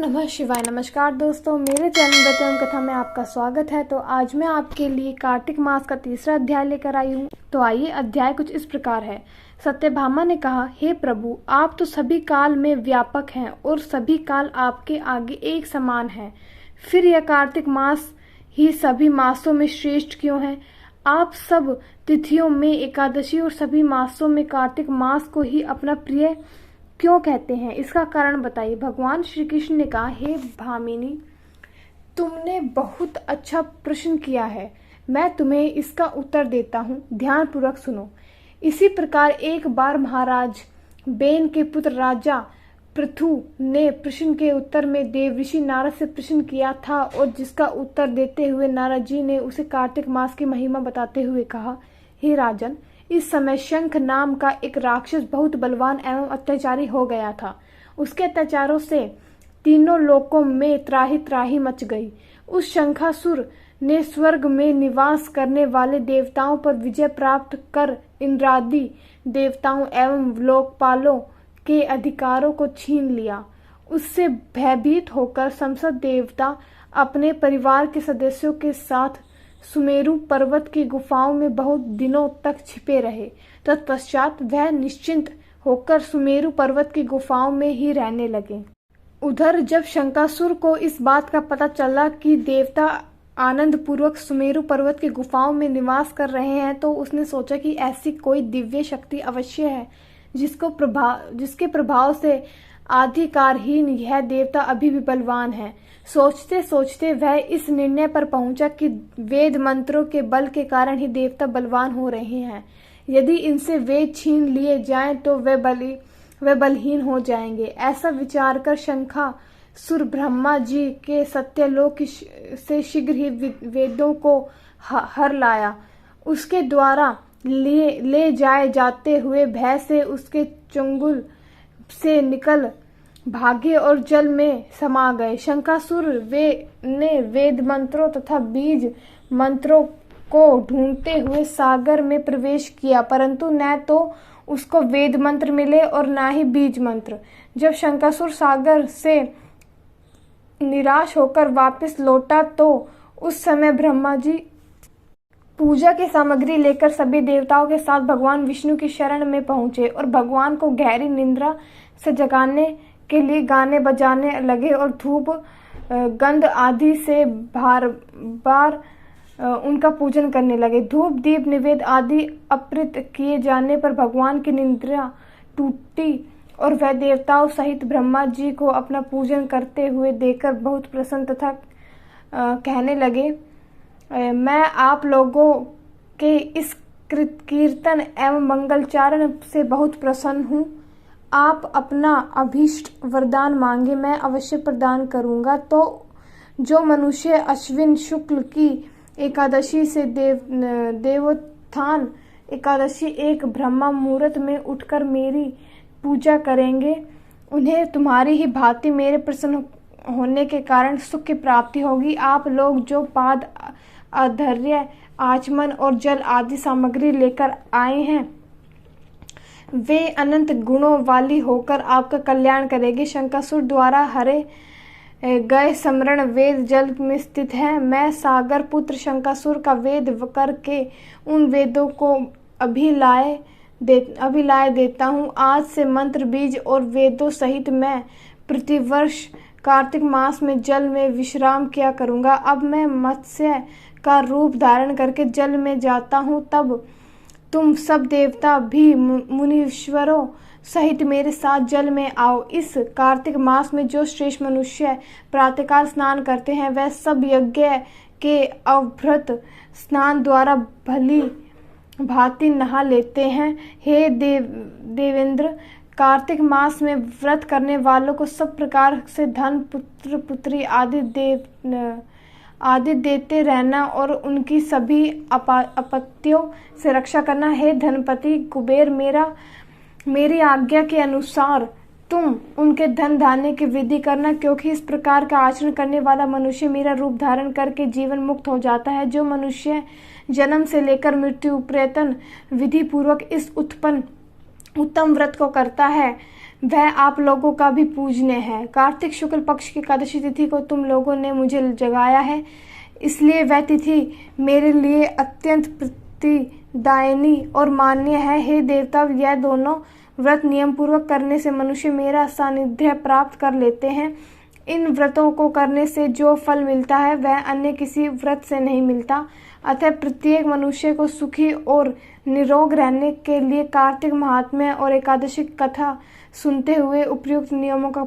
नमः शिवाय। नमस्कार दोस्तों, मेरे चैनल बेतरम कथा में आपका स्वागत है। तो आज मैं आपके लिए कार्तिक मास का तीसरा अध्याय लेकर आई हूँ। तो आइए, अध्याय कुछ इस प्रकार है। सत्यभामा ने कहा, हे प्रभु, आप तो सभी काल में व्यापक हैं और सभी काल आपके आगे एक समान है। फिर यह कार्तिक मास ही सभी मासों में श्रेष्ठ क्यों है? आप सब तिथियों में एकादशी और सभी मासों में कार्तिक मास को ही अपना प्रिय क्यों कहते हैं? इसका कारण बताइए। भगवान श्री कृष्ण ने कहा, हे भामिनी, तुमने बहुत अच्छा प्रश्न किया है। मैं तुम्हें इसका उत्तर देता हूँ, ध्यान पूर्वक सुनो। इसी प्रकार एक बार महाराज बेन के पुत्र राजा पृथु ने प्रश्न के उत्तर में देवऋषि नारद से प्रश्न किया था, और जिसका उत्तर देते हुए नारद जी ने उसे कार्तिक मास की महिमा बताते हुए कहा, हे राजन, इस समय शंख नाम का एक राक्षस बहुत बलवान एवं अत्याचारी हो गया था। उसके अत्याचारों से तीनों लोकों में त्राही त्राही मच गई। उस शंखासुर ने स्वर्ग में निवास करने वाले देवताओं पर विजय प्राप्त कर इंद्रादि देवताओं एवं लोकपालों के अधिकारों को छीन लिया। उससे भयभीत होकर संसद देवता अपने परिवार के सदस्यों के साथ सुमेरु पर्वत की गुफाओं में बहुत दिनों तक छिपे रहे। तत्पश्चात वह निश्चिंत होकर सुमेरु पर्वत की गुफाओं में ही रहने लगे। उधर जब शंकासुर को इस बात का पता चला कि देवता आनंद पूर्वक सुमेरु पर्वत की गुफाओं में निवास कर रहे हैं, तो उसने सोचा कि ऐसी कोई दिव्य शक्ति अवश्य है जिसके प्रभाव से आधिकारहीन यह देवता अभी भी बलवान है। सोचते सोचते वह इस निर्णय पर पहुंचा कि वेद मंत्रों के बल के कारण ही देवता बलवान हो रहे हैं। यदि इनसे वेद छीन लिए जाएं तो वे बलहीन हो जाएंगे। ऐसा विचार कर शंखासुर ब्रह्मा जी के सत्यलोक से शीघ्र ही वेदों को हर लाया। उसके द्वारा ले जाए जाते हुए भय से उसके चंगुल से निकल भागे और जल में समा गए। शंखासुर ने वेद मंत्रों तथा बीज मंत्रों को ढूंढते हुए सागर में प्रवेश किया, परंतु न तो उसको वेद मंत्र मिले और न ही बीज मंत्र। जब शंखासुर सागर से निराश होकर वापस लौटा तो उस समय ब्रह्मा जी पूजा की सामग्री लेकर सभी देवताओं के साथ भगवान विष्णु की शरण में पहुंचे और भगवान को गहरी निद्रा से जगाने के लिए गाने बजाने लगे और धूप गंध आदि से बार बार उनका पूजन करने लगे। धूप दीप निवेद आदि अर्पित किए जाने पर भगवान की निद्रा टूटी और वह देवताओं सहित ब्रह्मा जी को अपना पूजन करते हुए देखकर बहुत प्रसन्न तथा कहने लगे, मैं आप लोगों के इस कीर्तन एवं मंगलचारण से बहुत प्रसन्न हूँ। आप अपना अभीष्ट वरदान मांगे, मैं अवश्य प्रदान करूँगा। तो जो मनुष्य अश्विन शुक्ल की एकादशी से देवोत्थान एकादशी एक ब्रह्मा मुहूर्त में उठकर मेरी पूजा करेंगे, उन्हें तुम्हारी ही भांति मेरे प्रसन्न होने के कारण सुख की प्राप्ति होगी। आप लोग जो पाद अर्घ्य आचमन और जल आदि सामग्री लेकर आए हैं, वे अनंत गुणों वाली होकर आपका कल्याण करेगी। शंकासुर द्वारा हरे गए स्मरण वेद जल में स्थित है। मैं सागर पुत्र शंकासुर का वेद करके उन वेदों को अभी लाए देता हूँ। आज से मंत्र बीज और वेदों सहित मैं प्रतिवर्ष कार्तिक मास में जल में विश्राम किया करूँगा। अब मैं मत्स्य का रूप धारण करके जल में जाता हूँ, तब तुम सब देवता भी मुनीश्वरों सहित मेरे साथ जल में आओ। इस कार्तिक मास में जो श्रेष्ठ मनुष्य प्रातःकाल स्नान करते हैं, वह सब यज्ञ के अभ्रत स्नान द्वारा भली भांति नहा लेते हैं। हे देवेंद्र, कार्तिक मास में व्रत करने वालों को सब प्रकार से धन पुत्र पुत्री आदि देते रहना और उनकी सभी आपत्तियों से रक्षा करना। हे धनपति कुबेर, मेरी आज्ञा के अनुसार तुम उनके धन धान्य की वृद्धि करना, क्योंकि इस प्रकार का आचरण करने वाला मनुष्य मेरा रूप धारण करके जीवन मुक्त हो जाता है। जो मनुष्य जन्म से लेकर मृत्यु पर्यंत विधि पूर्वक इस उत्तम व्रत को करता है, वह आप लोगों का भी पूजनीय है। कार्तिक शुक्ल पक्ष की एकादशी तिथि को तुम लोगों ने मुझे जगाया है, इसलिए वह तिथि मेरे लिए अत्यंत प्रीतिदायिनी और मान्य है। हे देवता, यह दोनों व्रत नियम पूर्वक करने से मनुष्य मेरा सानिध्य प्राप्त कर लेते हैं। इन व्रतों को करने से जो फल मिलता है वह अन्य किसी व्रत से नहीं मिलता। अतः प्रत्येक मनुष्य को सुखी और निरोग रहने के लिए कार्तिक महात्म्य और एकादशी कथा सुनते हुए उपयुक्त नियमों का